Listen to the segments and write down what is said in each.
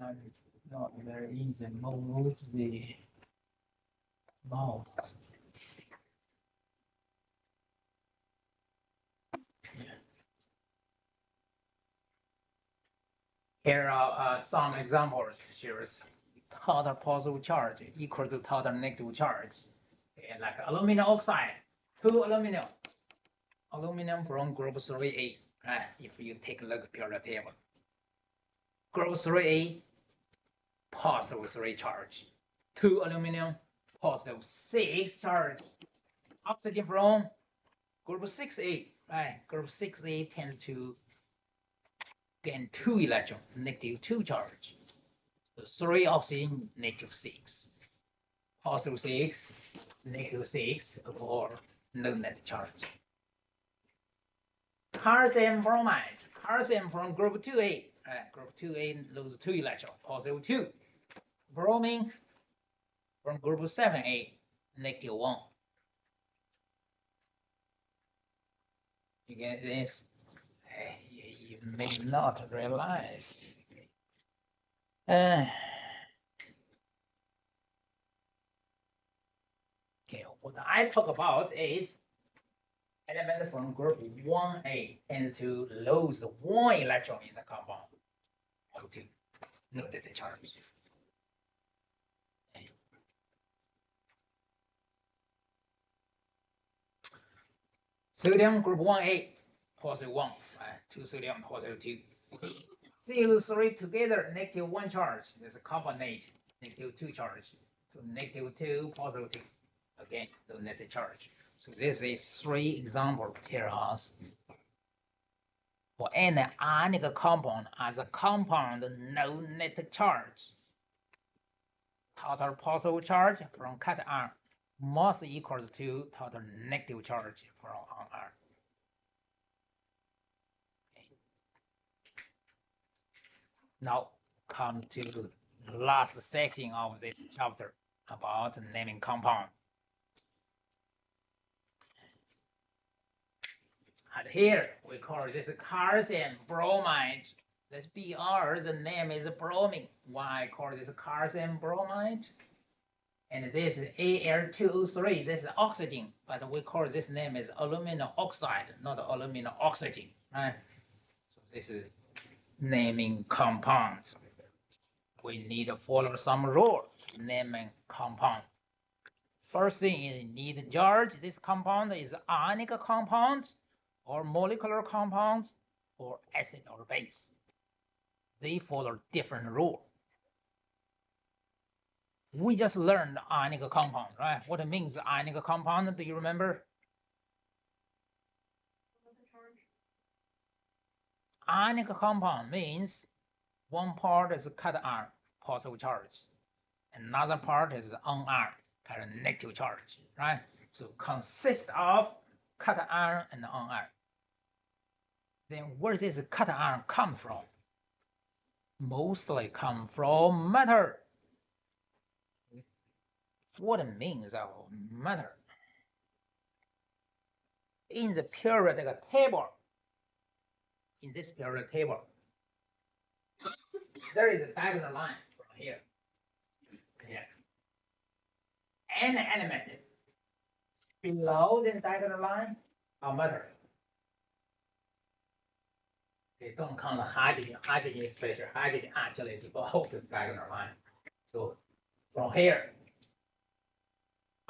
I'm not very easy. Move the mouse. Here are some examples. Here's total positive charge equal to total negative charge. Okay, like aluminum oxide, 2 aluminum from group 3A. If you take a look at periodic table, group 3A, positive 3 charge, 2 aluminum, positive 6 charge. Oxygen from group 6A, group 6A tends to gain 2 electrons, negative 2 charge. So 3 oxygen, negative 6. Positive 6, negative 6, or no net charge. Calcium bromide, calcium from group 2A, group 2A lose 2 electrons, positive 2. Bromine from group 7A, negative 1. You get this? You may not realize. Okay, what I talk about is element from group 1A tends to lose 1 electron in the compound. O2, no data charge. Sodium group 1A, positive 1, 2 sodium, positive 2. CO3 together, negative 1 charge. There's a carbonate, negative 2 charge. So negative 2, positive 2. Again, no net charge. So this is 3 examples tell us for any ionic compound as a compound, no net charge. Total positive charge from cation must equal to total negative charge from anion. Now come to the last section of this chapter about naming compound. And here we call this calcium bromide. This Br, the name is bromine. Why I call this calcium bromide? And this is Al2O3. This is oxygen, but we call this name is aluminum oxide, not aluminum oxygen. Right? So this is naming compounds. We need to follow some rule naming compound. First thing is you need to judge this compound is ionic compound or molecular compound or acid or base. They follow different rule. We just learned ionic compound, right? What it means ionic compound, do you remember? Ionic compound means one part is cation, positive charge. Another part is anion, kind of negative charge, right? So consists of cation and anion. Then where does this cation come from? Mostly come from matter. What it means of matter? In the periodic table, in this periodic table, there is a diagonal line from here. Here. Any element below this diagonal line are matter. Okay, don't count the hydrogen. Hydrogen is special. Hydrogen actually is above the diagonal line. So from here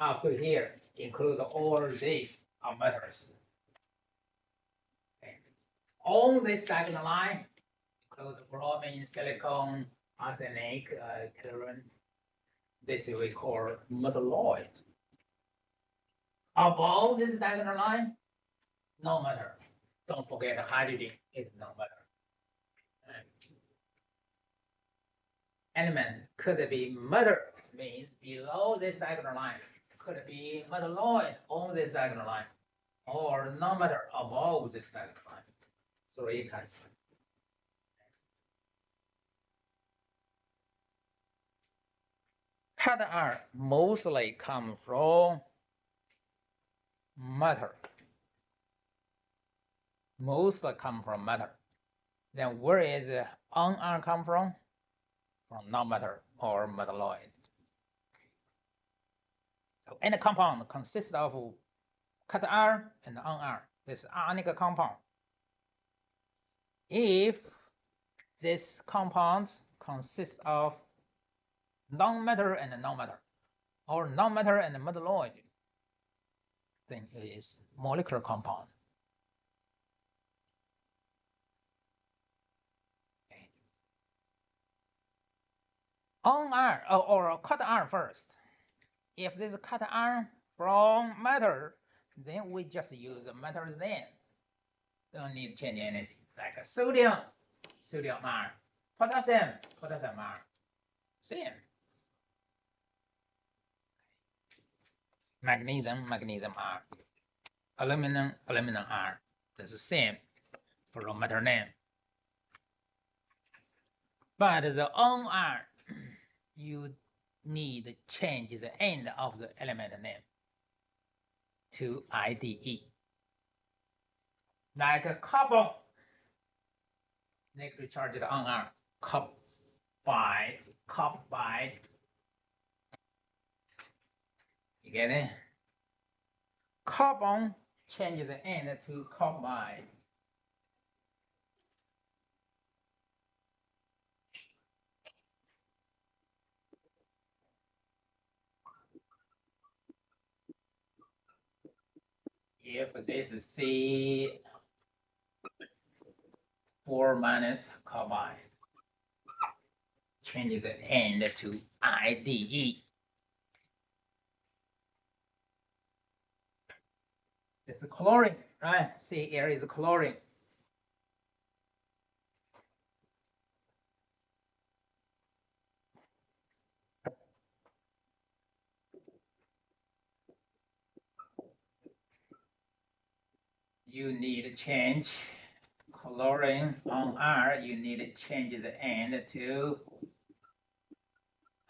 up to here, include all these are matters. Okay. On this diagonal line, include bromine, silicon, arsenic, tellurine. This we call metalloid. Above this diagonal line, no matter. Don't forget hydrogen is no matter. Element could be matter, means below this diagonal line, could be metalloid on this diagonal line, or no matter above this diagonal line. 3 kinds. Cation mostly come from matter. Mostly come from matter. Then where is anion come from? from nonmetal or metalloid. So any compound consists of cation and anion. This is ionic compound. If this compound consists of nonmetal and nonmetal, or nonmetal and metalloid, then it is molecular compound. Okay. Anion or cation first. If this cation from metal, then we just use the metals then. Don't need to change anything. Like sodium ion, potassium ion, same. Magnesium ion, aluminum ion. That's the same for the metal name. But the anion, you need to change the end of the element name to IDE. Like carbon, negatively charged anion, carbide. You get it? Carbon changes the end to carbide. If this is C4 minus carbide, changes the end to IDE. This is chlorine, right? See, here is chlorine. You need to change chlorine on R. You need to change the end to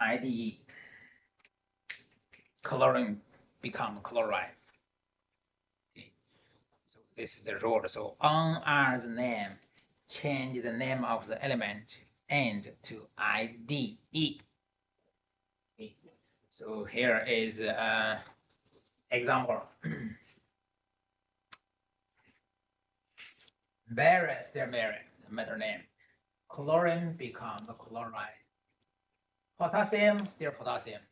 IDE. Chlorine become chloride. Okay. So this is the rule. So on R's name, change the name of the element end to IDE. Okay. So here is example. Barium, still barium, the metal name. Chlorine becomes chloride. Potassium, still potassium.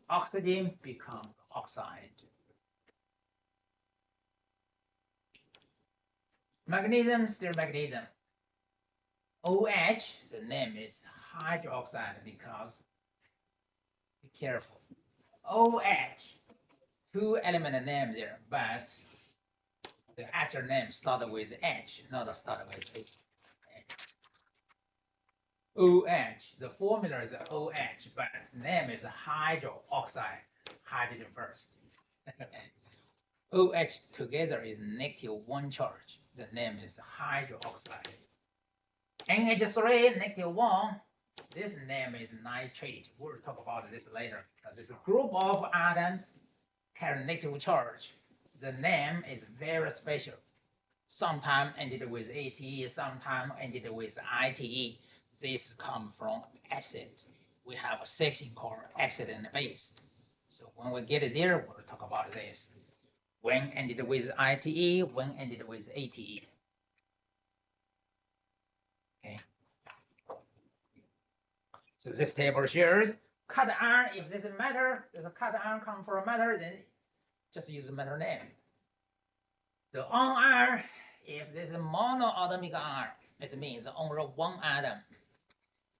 Oxygen becomes oxide. Magnesium, still magnesium. OH, the name is hydroxide because, be careful, OH, two element name there, but the actual name started with H, not started with H. OH, the formula is OH, but name is hydroxide, hydrogen first. OH together is -1 charge. The name is hydroxide. NH3 -1. This name is nitrate. We'll talk about this later. This group of atoms carry negative charge. The name is very special. Sometimes ended with ATE, sometimes ended with ITE. This comes from acid. We have a section called acid and base. So when we get there, we'll talk about this. When ended with ITE, when ended with ATE. Okay. So this table shows cation. If this is matter, there's a cation come from matter, then just use the matter name. The anion, if this is monoatomic ion, it means only one atom.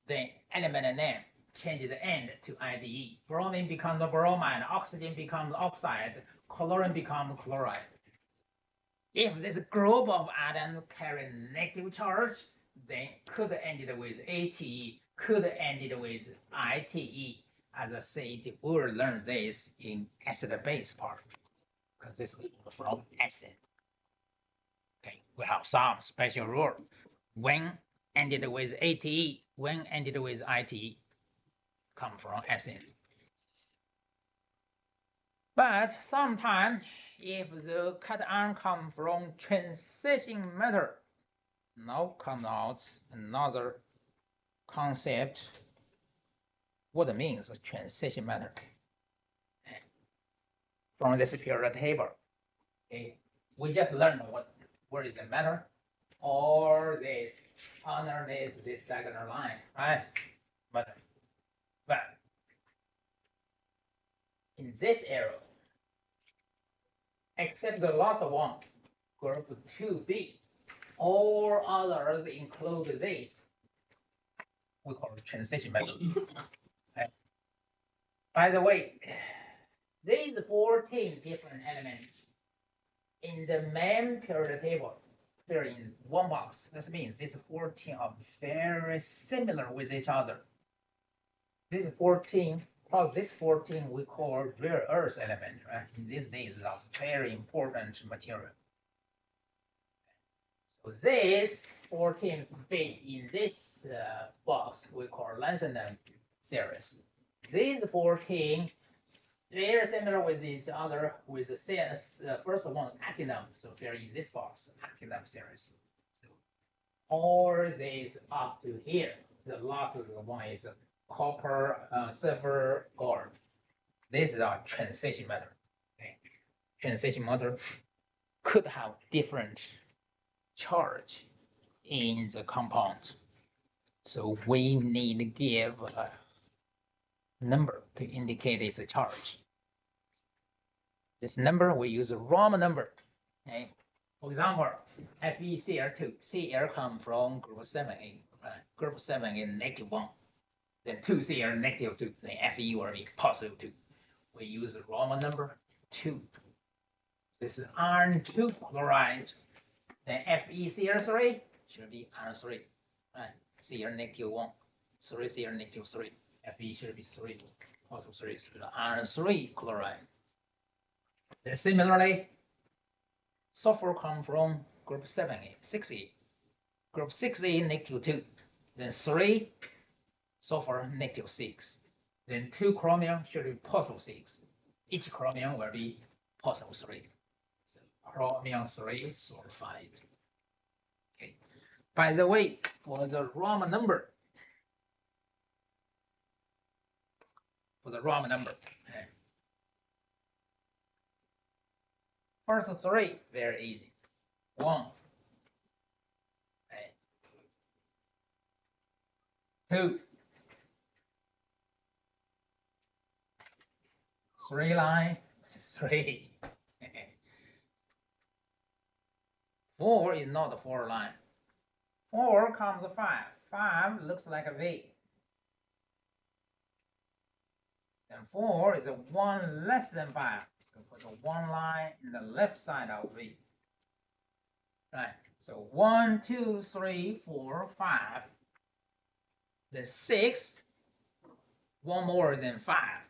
Then element name change the end to IDE. Bromine becomes bromine, oxygen becomes oxide, chlorine becomes chloride. If this group of atoms carry negative charge, then could end with ATE, could end with ITE. As I said, we will learn this in acid-base part, because this is from acid. Okay, we have some special rule. When ended with ATE, when ended with ITE, come from acid. But sometimes, if the cation come from transition metal, now comes out another concept what it means transition matter from this periodic table. Okay, we just learned what is the matter or this underneath this diagonal line, right? But in this arrow, except the last one, group 2B, all others include this. We call it transition method. Okay. By the way, these 14 different elements in the main periodic table, they're in one box. That means these 14 are very similar with each other. This 14 plus this 14 we call rare earth element, right? In these days, are very important material. So this 14 fit in this box we call lanthanum series. These 14 very similar with each other with the first one actinum, so they're in this box actinum series. All these up to here. The last one is copper, silver, gold. This is our transition matter. Okay. Transition matter could have different charge in the compound. So we need to give a number to indicate its charge. This number we use a Raman number. Okay. For example, FeCl2. Cl comes from group 7A. Group 7 is -1. Then 2Cl -2. Then Fe will be +2. We use the Raman number 2. This is iron 2 chloride. Then FeCl3 should be iron 3. Right. Cl -1. 3Cl -3. Fe should be 3. Also 3 is iron 3 chloride. Then similarly, sulfur comes from group 7A, 6A. Group 6A -2. Then 3 sulfur -6. Then 2 chromium should be +6. Each chromium will be +3. So chromium 3 sulfide. Okay. By the way, for the Raman number, okay. First 3 very easy. 1. Okay. 2. 3 line, 3. 4 is not a 4 line. 4 comes 5. 5 looks like a V. And 4 is a 1 less than 5. So put a 1 line in the left side of V. Right. So 1, 2, 3, 4, 5. The 6, 1 more than 5.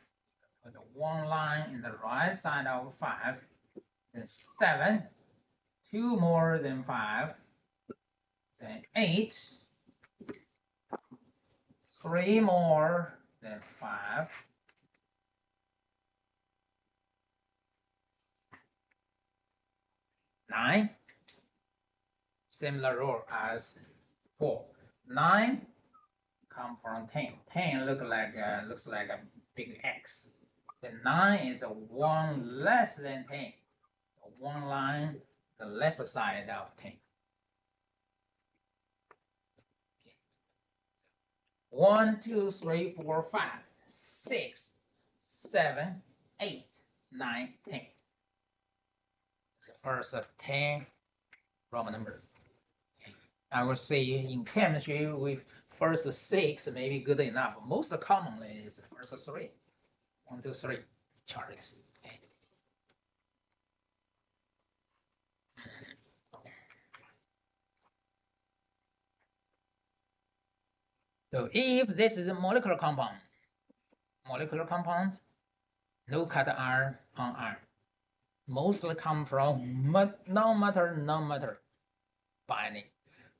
Put a 1 line in the right side of 5. Then 7, 2 more than 5. Then 8, 3 more than 5. 9, similar rule as 4. 9 come from 10. 10 looks like a big X. The 9 is a 1 less than 10. 1 line the left side of 10. Okay. 1, 2, 3, 4, 5, 6, 7, 8, 9, 10. First 10 Roman number. Okay. I will say in chemistry with first 6 may be good enough. Most commonly is first 3. 1, 2, 3 charts. Okay. So if this is a molecular compound, no cut iron on iron, mostly come from non-metal binding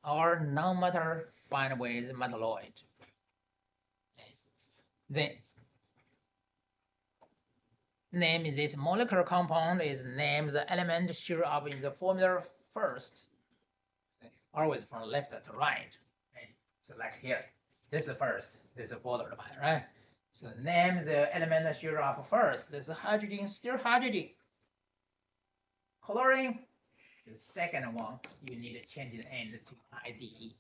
or non-metal bind with metalloid. Then name this molecular compound is name the element show up in the formula first, always from left to right. Okay. So like here, this is first, this is border line, right? So name the element shear up first. This is hydrogen, still hydrogen. Chlorine, the second one, you need to change the end to IDE.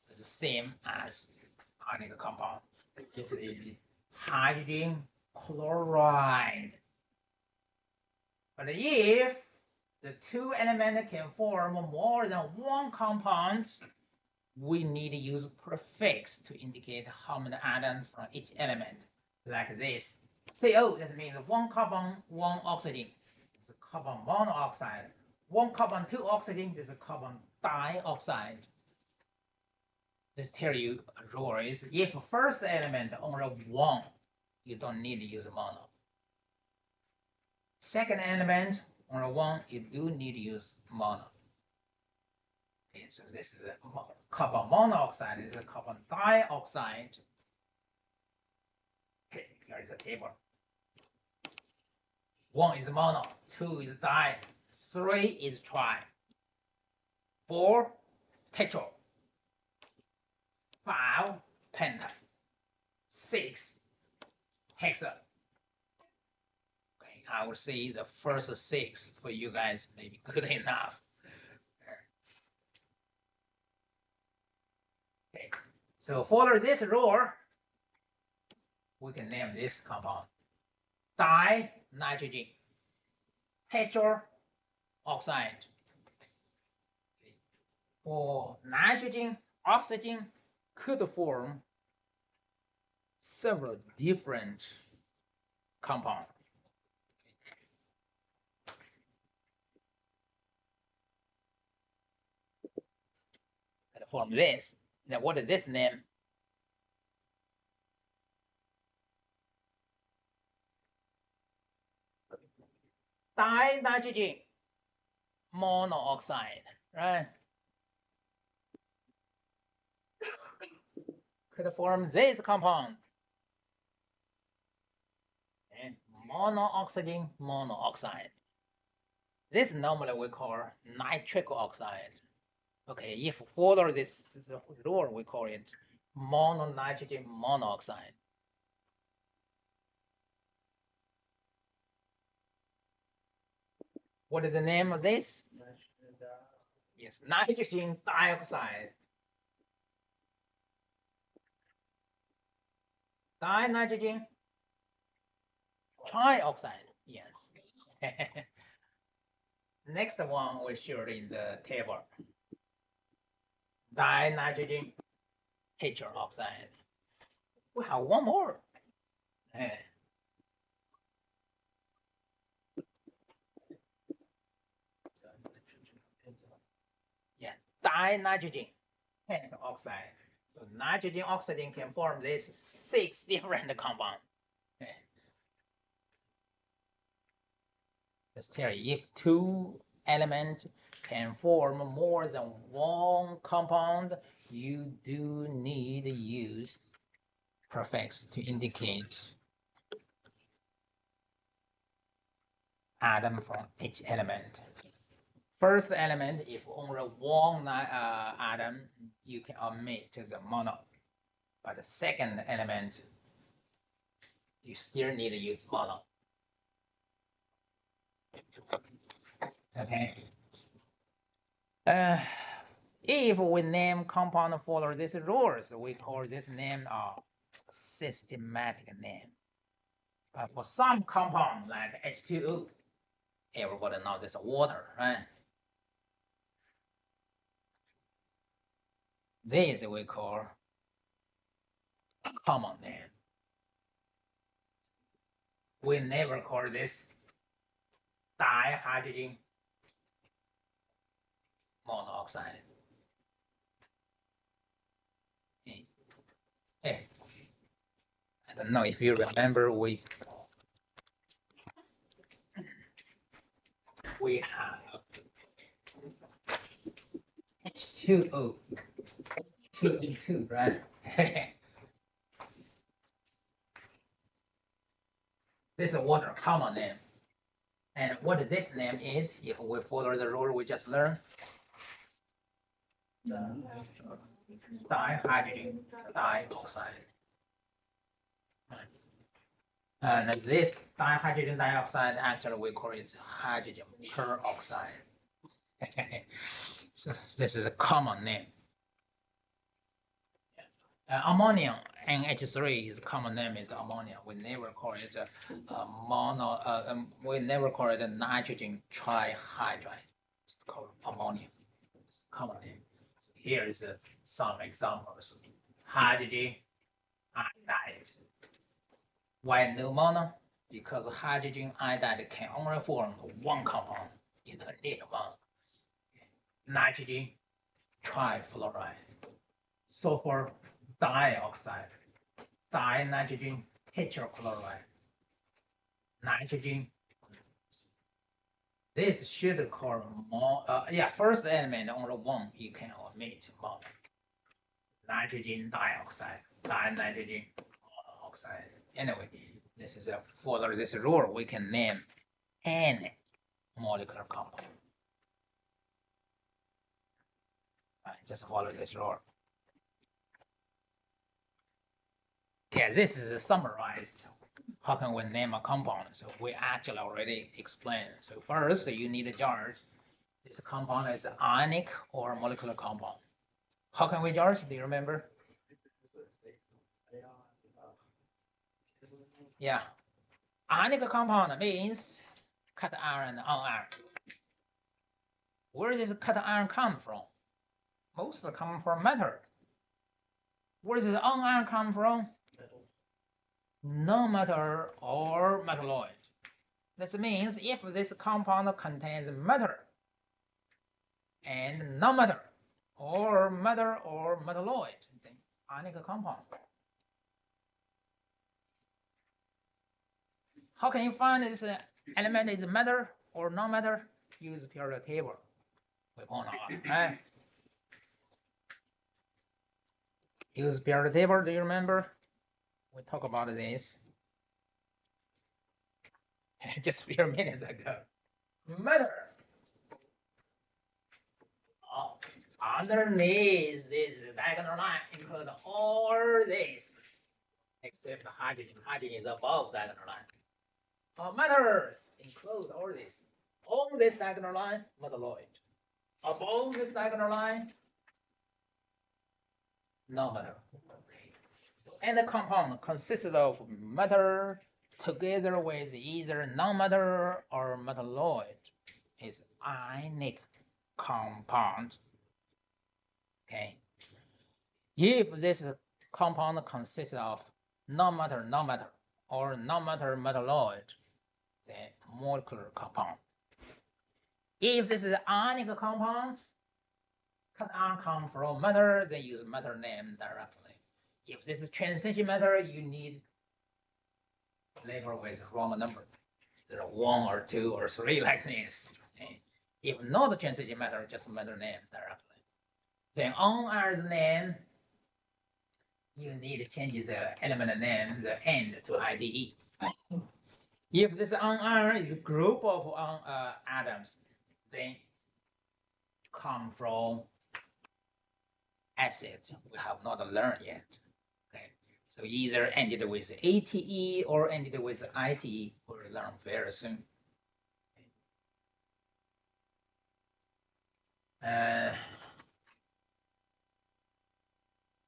It's the same as ionic compound. It's a hydrogen chloride. But if the two elements can form more than one compound, we need to use prefix to indicate how many atoms from each element, like this. CO, that means one carbon, one oxygen. It's a carbon monoxide. One carbon, two oxygen, this is carbon dioxide. This tell you a rule is if first element only one, you don't need to use mono. Second element only one, you do need to use mono. Okay, so this is a carbon monoxide, this is a carbon dioxide. Okay, here is a table. 1 is mono, 2 is di, 3 is tri, 4 tetra, 5 penta, 6 hexa. Okay, I would say the first 6 for you guys may be good enough. Okay, so follow this rule, we can name this compound dinitrogen tetroxide. For nitrogen, oxygen could form several different compounds. And form this. Now, what is this name? Dinitrogen monoxide, right? Could form this compound. And monooxygen monoxide. This normally we call nitric oxide. Okay, if follow this rule, we call it mononitrogen monoxide. What is the name of this? Yes, nitrogen dioxide. Dinitrogen trioxide. Yes. Next one we showed in the table. Dinitrogen tetroxide. We have one more. Yeah, dinitrogen pentoxide. So nitrogen oxygen can form this 6 different compounds. Just tell you, if two elements can form more than one compound, you do need to use prefix to indicate atom from each element. First element, if only one atom, you can omit the mono. But the second element, you still need to use mono. Okay. If we name compound follow these rules, we call this name a systematic name. But for some compound like H2O, everybody knows it's water, right? This we call common name. We never call this dihydrogen monoxide. Hey, I don't know if you remember, we have H2O, 2E2, right? This is water common name. And what this name is, if we follow the rule we just learned, dihydrogen dioxide. And this dihydrogen dioxide, actually we call it hydrogen peroxide. So this is a common name. Ammonium NH3 is common name is ammonia. We never call it we never call it a nitrogen trihydride. It's called ammonia. It's common name. Here is some examples. Hydrogen iodide. Why no mono? Because hydrogen iodide can only form one compound. It need one. Nitrogen trifluoride. Sulfur dioxide. Dinitrogen tetrachloride. Nitrogen. This should call more. First element only one you can omit mono. Nitrogen dioxide, dinitrogen oxide. Anyway, this is for this rule we can name any molecular compound. Just follow this rule. Okay, this is summarized. How can we name a compound? So we actually already explained. So first, you need to judge this compound is ionic or molecular compound. How can we judge? Do you remember? Yeah. Ionic compound means cut iron and uniron. Where does this cut iron come from? Mostly come from metal. Where does the uniron come from? Non-metal or metalloid. That means if this compound contains metal and non-metal or metal or metalloid, then ionic compound. How can you find this element is metal or non-metal? Use periodic table. We found out, right? Use periodic table. Do you remember? We talked about this just a few minutes ago. Metal. Oh, underneath this diagonal line include all this except hydrogen. Hydrogen is above diagonal line. Metals include all this. On this diagonal line, metalloid. Above this diagonal line, non-metal. And the compound consists of metal together with either non-metal or metalloid. Is ionic compound. Okay. If this compound consists of non-metal or non-metal metalloid, then molecular compound. If this is ionic compound, cut ion come from metal, then use metal name directly. If this is transition metal, you need label with Roman number. There are 1 or 2 or 3 like this. Okay. If not transition metal, just metal name directly. Then on as name, you need to change the element name, the end to IDE. If this iron is a group of atoms, then come from acid. We have not learned yet. Okay, so either ended with ATE or ended with ITE. We'll learn very soon.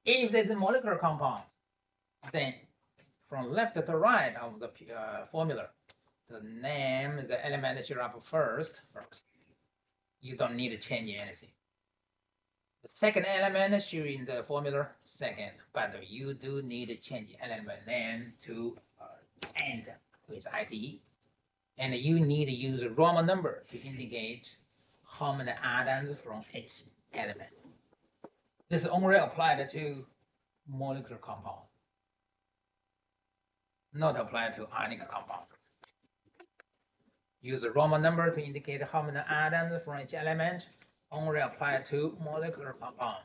If there's a molecular compound, then from left to right of the formula, the name, the element should up first. You don't need to change anything. The second element should in the formula second, but you do need to change element name to end with ID. And you need to use a Roman number to indicate how many atoms from each element. This is only applied to molecular compound, not applied to ionic compound. Use a Roman number to indicate how many atoms from each element, only apply to molecular compound.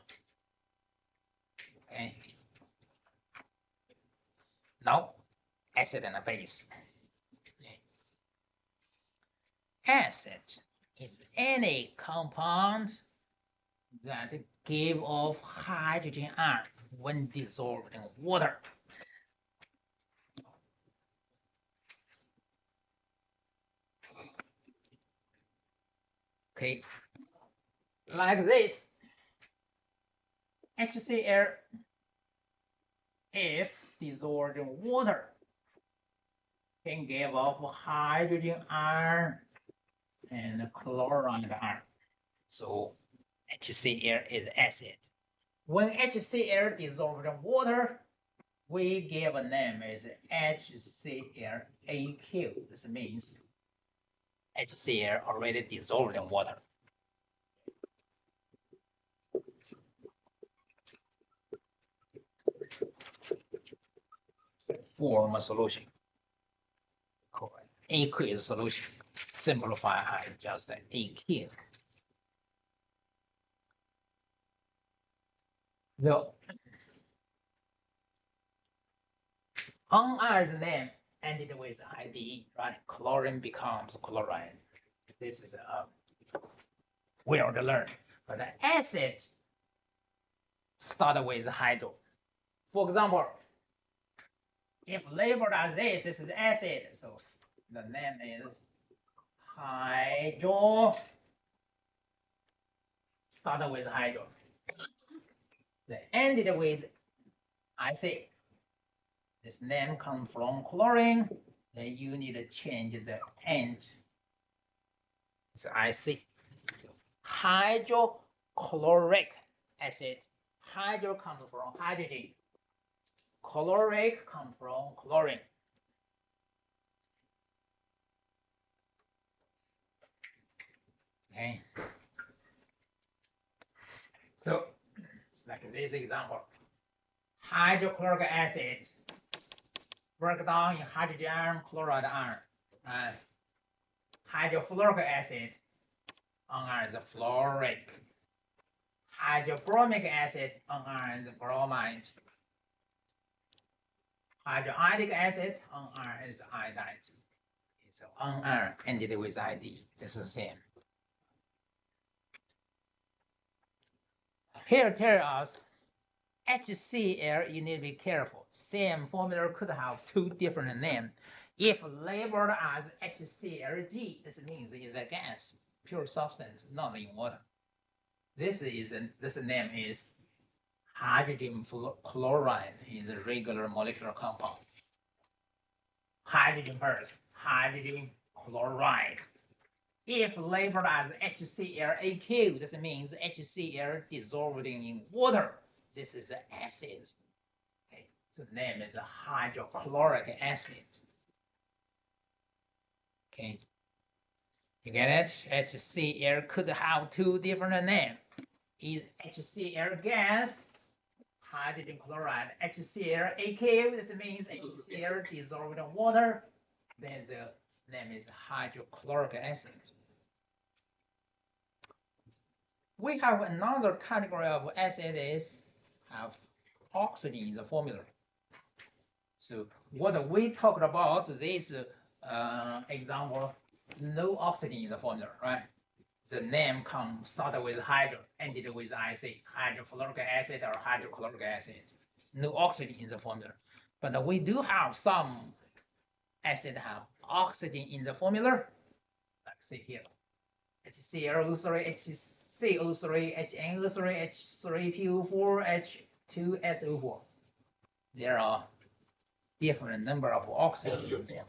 Okay. Now, acid and base. Acid is any compound that give off hydrogen ion when dissolved in water. Okay, like this, HCl if dissolved in water can give off hydrogen ion and chloride ion. So HCl is acid. When HCl dissolved in water, we give a name as HClAQ. This means HCl already dissolved in water. Form a solution. Aqueous solution. Simplify as just AQ. The unionized name ended with IDE, right? Chlorine becomes chloride. This is well to learn. But the acid start with hydro. For example, if labeled as this is acid, so the name is hydro. Start with hydro. The ended with IC. This name comes from chlorine. Then you need to change the end. It's IC. So hydrochloric acid. Hydro comes from hydrogen. Chloric comes from chlorine. Okay. So, like this example, hydrochloric acid break down in hydrogen ion, chloride ion, and hydrofluoric acid ions fluoric. Hydrobromic acid ions bromide. Hydroiodic acid is iodide. So ion ended with ID. This is the same. Here tell us HCl, you need to be careful. Same formula could have two different names. If labeled as HClG, this means it's a gas, pure substance, not in water. This name is hydrogen chloride, is a regular molecular compound. Hydrogen first, hydrogen chloride. If labeled as HClAQ, this means HCl dissolved in water. This is the acid. Okay, so the name is hydrochloric acid. Okay, you get it? HCl could have two different names. Is HCl gas, hydrogen chloride. HClAQ, this means HCl dissolved in water. Then the name is hydrochloric acid. We have another category of acid is have oxygen in the formula. So what we talked about this example, no oxygen in the formula, right? The name started with hydro, ended with IC, hydrofluoric acid or hydrochloric acid. No oxygen in the formula. But we do have some acid have oxygen in the formula. Like see here, HClO3, HCO3, HNO3, H3PO4, H2SO4. There are different number of oxygen in them.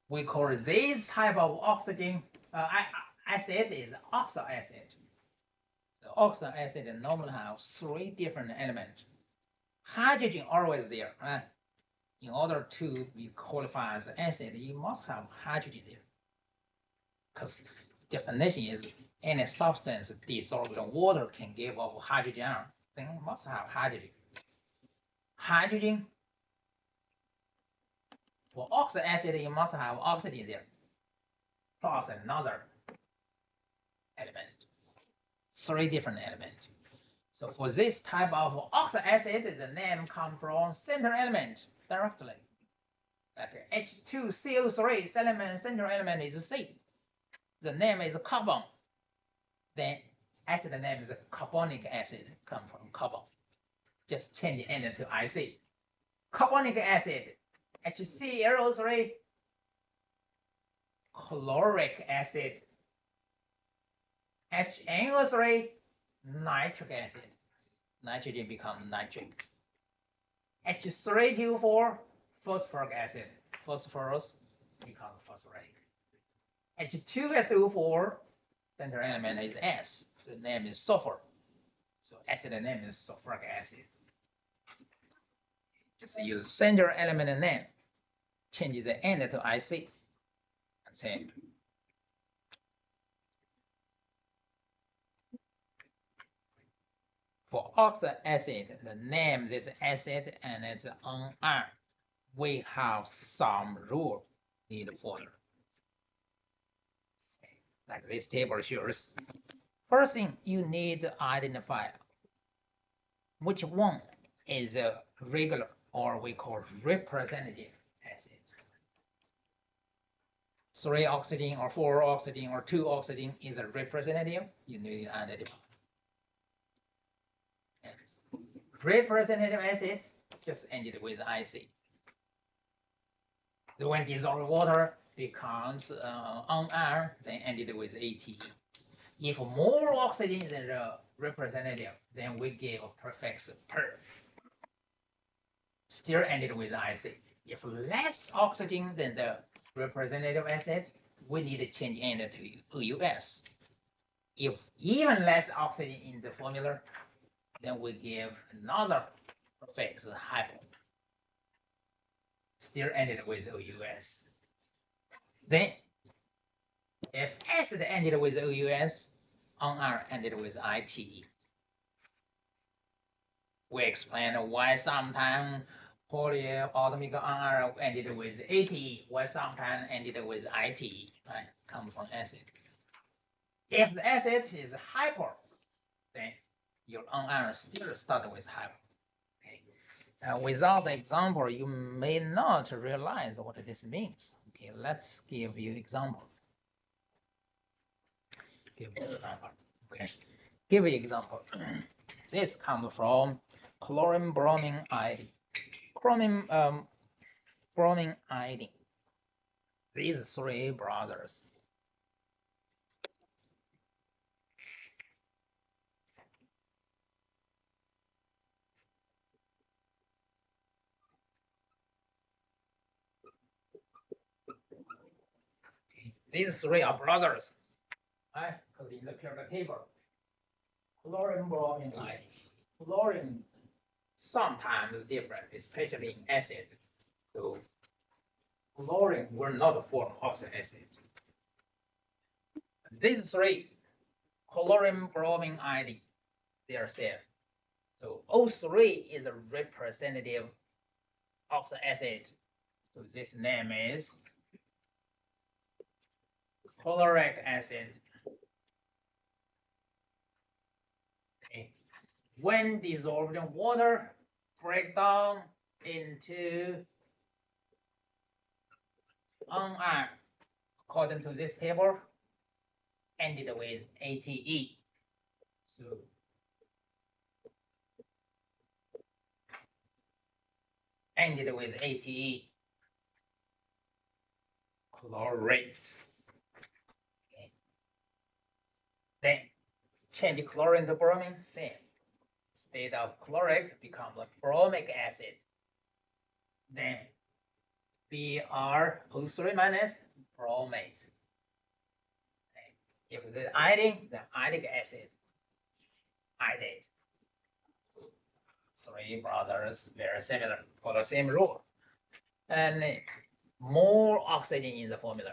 We call this type of oxygen acid is oxo acid. The oxo acid normally have three different elements. Hydrogen always there, right? In order to be qualified as acid, you must have hydrogen there. Because definition is any substance dissolved in water can give off hydrogen ion, then it must have hydrogen. Hydrogen, for oxo acid, you must have oxygen there, plus another element, three different elements. So for this type of oxo acid, the name comes from center element directly. Like H2CO3 element, center element is C. The name is carbon. Then acid name is carbonic acid, come from carbon. Just change the end to IC. Carbonic acid, HClO3, chloric acid, HNO3, nitric acid. Nitrogen becomes nitric. H3PO4, phosphoric acid. Phosphorus becomes phosphoric. H2SO4, center element is S. The name is sulfur. So acid name is sulfuric acid. Just use center element name. Change the N to IC. That's it. For oxalic acid, the name this acid and its NR, we have some rule need to follow. Like this table shows. First thing you need to identify which one is a regular or we call representative acid. 3 oxidine or 4 oxidine or 2 oxidine is a representative. You need to identify. Representative acids just ended with IC. So when dissolved water becomes NR, then ended with ATE. If more oxygen than the representative, then we give prefix per. Still ended with IC. If less oxygen than the representative acid, we need to change end to OUS. If even less oxygen in the formula, then we give another prefix hypo. Still ended with OUS. Then, if acid ended with OUS, NR ended with ITE. We explain why sometimes polyatomic NR ended with ATE, why sometimes ended with ITE, right? Come from acid. If the acid is hypo, then your NR still start with hypo. Okay. Without the example, you may not realize what this means. Okay, let's give you example. Give you example. Okay. Give you example. This comes from chlorine bromine iodine. Bromine iodine. These 3 brothers. These 3 are brothers, right? Because in the periodic table, chlorine bromine iodine. Chlorine sometimes different, especially in acid. So chlorine will not form oxalic acid. These 3, chlorine bromine iodine, they are safe. So O3 is a representative oxalic acid. So this name is chloric acid. Okay. When dissolved in water, break down into NR according to this table, ended with ATE. So ended with ATE, chlorate. Okay. Then change chlorine to bromine, same. State of chloric becomes a bromic acid. Then BrO3 minus bromate. Okay. If the iodine, the iodic acid, iodate. 3 brothers, very similar, for the same rule. And more oxygen in the formula.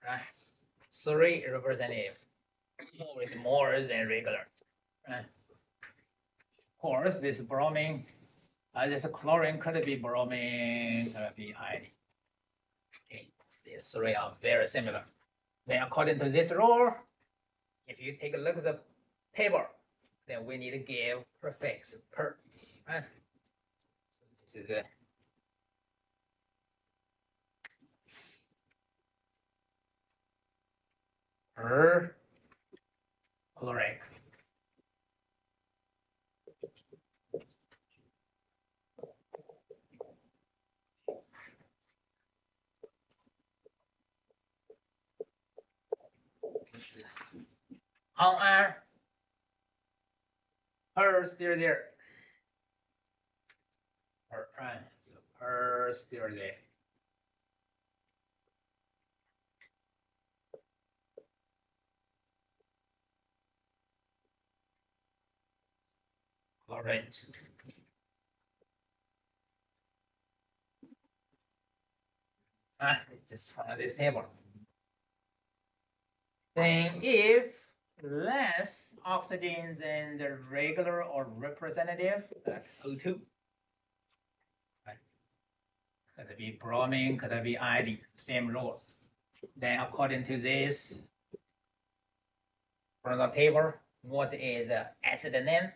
Right? 3 representative. More is more than regular. Right? Of course, this bromine, this chlorine could be bromine, could be iodine. Okay, these 3 are very similar. Then according to this rule, if you take a look at the table, then we need to give prefix per. Right? So this is it. Per chloric. on iron, per still there. Right, so per still there. Chlorate. Just from this table. Then if less oxygen than the regular or representative, like O2, right? Could be bromine, could be iodine, same rule. Then according to this, from the table, what is acid name?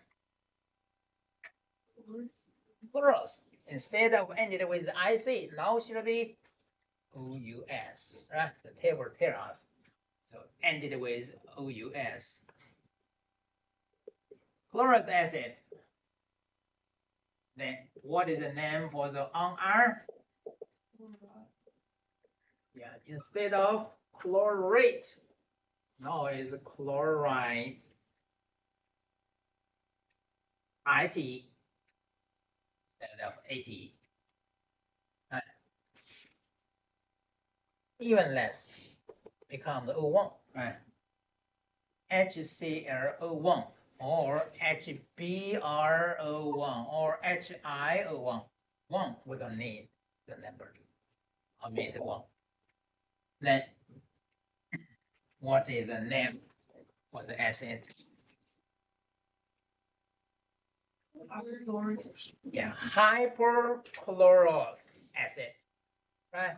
Chlorous. Instead of ended with IC, now should be OUS, right? The table tells us. So ended with OUS. Chlorous acid. Then what is the name for the iron? Yeah, instead of chlorate, now is chloride. IT instead of AT. Even less becomes O1, right? HClO1 or HBrO1 or HiO1. One, we don't need the number. Omit one. Then what is the name for the acid? Yeah, hypochlorous acid, right?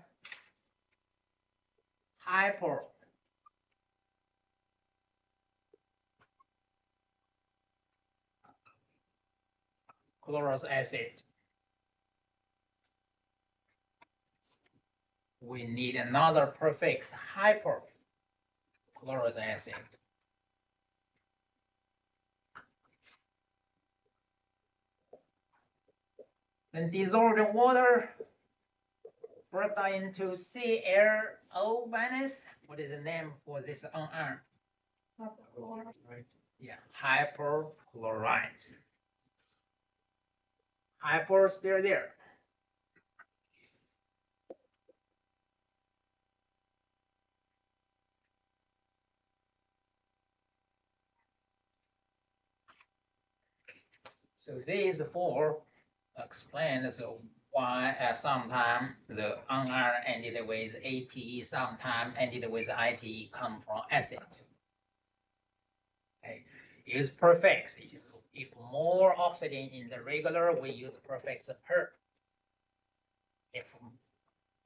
Hypochlorous acid. We need another prefix, hypochlorous acid. Then dissolved in water, break down into ClO minus. What is the name for this iron? Right. Yeah, hypochlorite. Hypo still there. So these four explain so why sometimes the iron ended with ATE, sometimes ended with ITE come from acid. Okay, use prefix. If more oxygen in the regular, we use prefix per. If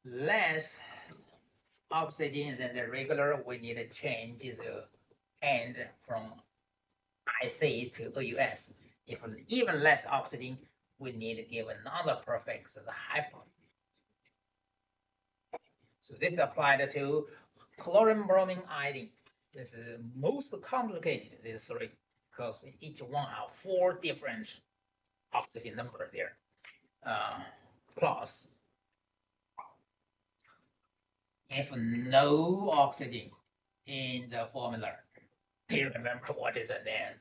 less oxygen than the regular, we need to change the end from IC to OUS. If even less oxygen, we need to give another prefix as a hypo. So this applied to chlorine, bromine, iodine. This is most complicated, these three, because each one have four different oxygen numbers there. Plus, if no oxygen in the formula, do you remember what is it then?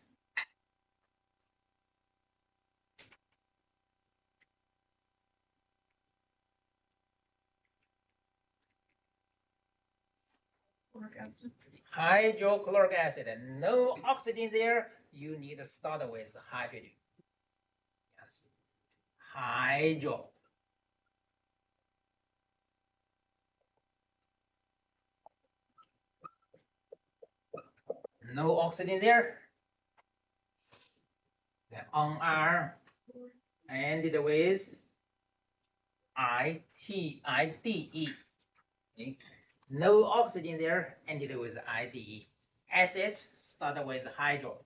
Hydrochloric acid, and no oxygen there, you need to start with hydrogen. Yes. Hydro. No oxygen there. The iron ended with IDE. Okay. No oxygen there, ended with IDE. Acid started with hydro.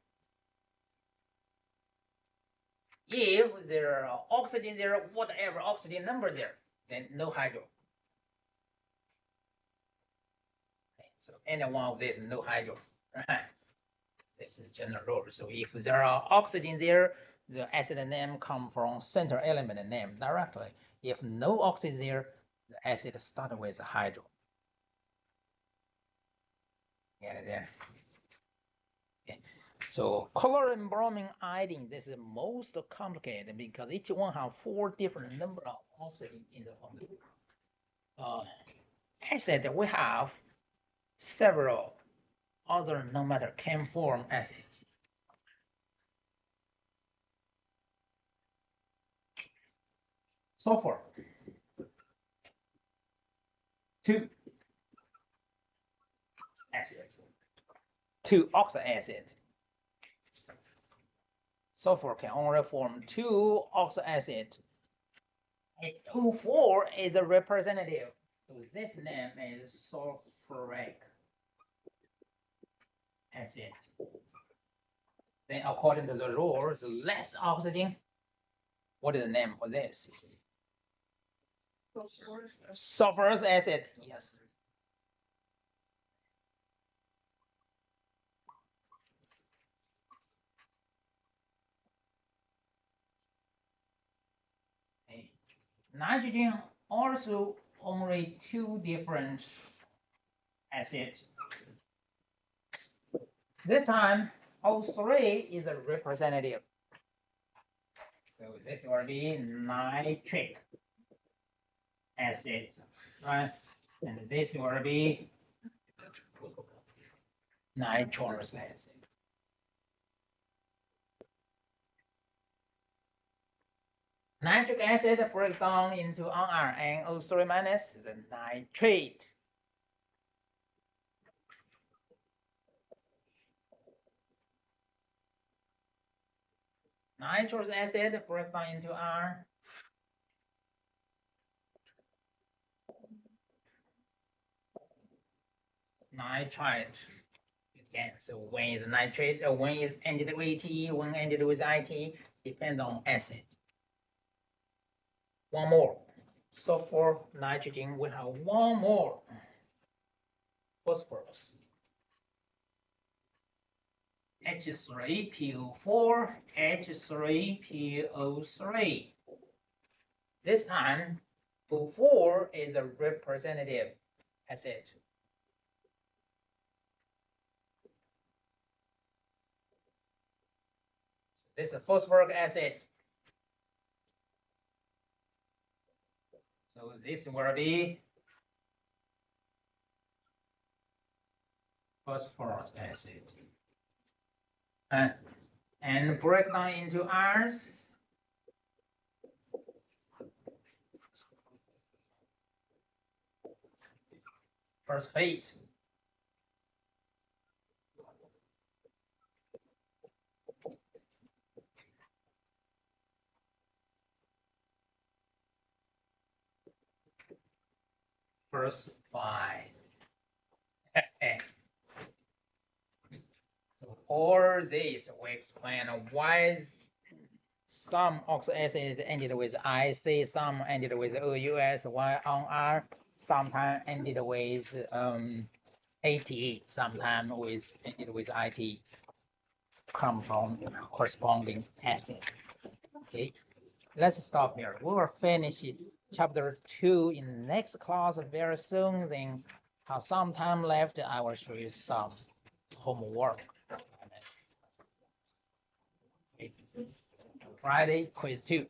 If there are oxygen there, whatever oxygen number there, then no hydro. Okay, so any one of these, no hydro. Right? This is general rule. So if there are oxygen there, the acid name come from center element name directly. If no oxygen there, the acid start with hydro. Get it there. Yeah. So chlorine, bromine, iodine, this is most complicated because each one have 4 different number of oxygen in the formula. Acid, we have several other non-metal can form acid. Sulfur, 2 acid, 2 oxoacid. Sulfur can only form 2 oxoacid. And O4 is a representative. So this name is sulfuric acid. Then according to the rules, less oxygen. What is the name for this? Sulfurous acid. Yes. Okay. Nitrogen also only 2 different acids. This time O3 is a representative. So this will be nitric acid, right? And this will be nitrous acid. Nitric acid breaks down into NR and O3 minus the nitrate. Nitrous acid breaks down into R. Nitrite. Again, so when is nitrate, when is ended with AT, when ended with IT, depends on acid. One more. Sulfur, nitrogen, we have one more. Phosphorus. H3PO4, H3PO3. This time, O4 is a representative acid. This is phosphoric acid. So this will be phosphorus acid. And break down into ions. Phosphate. Phosphide. So all this we explain why some oxoacid ended with IC, some ended with OUS, why on R, sometimes ended with AT, sometimes ended with IT, come from corresponding acid. Okay, let's stop here. We will finish chapter 2 in next class very soon. Then have some time left, I will show you some homework. Okay. Friday, quiz 2.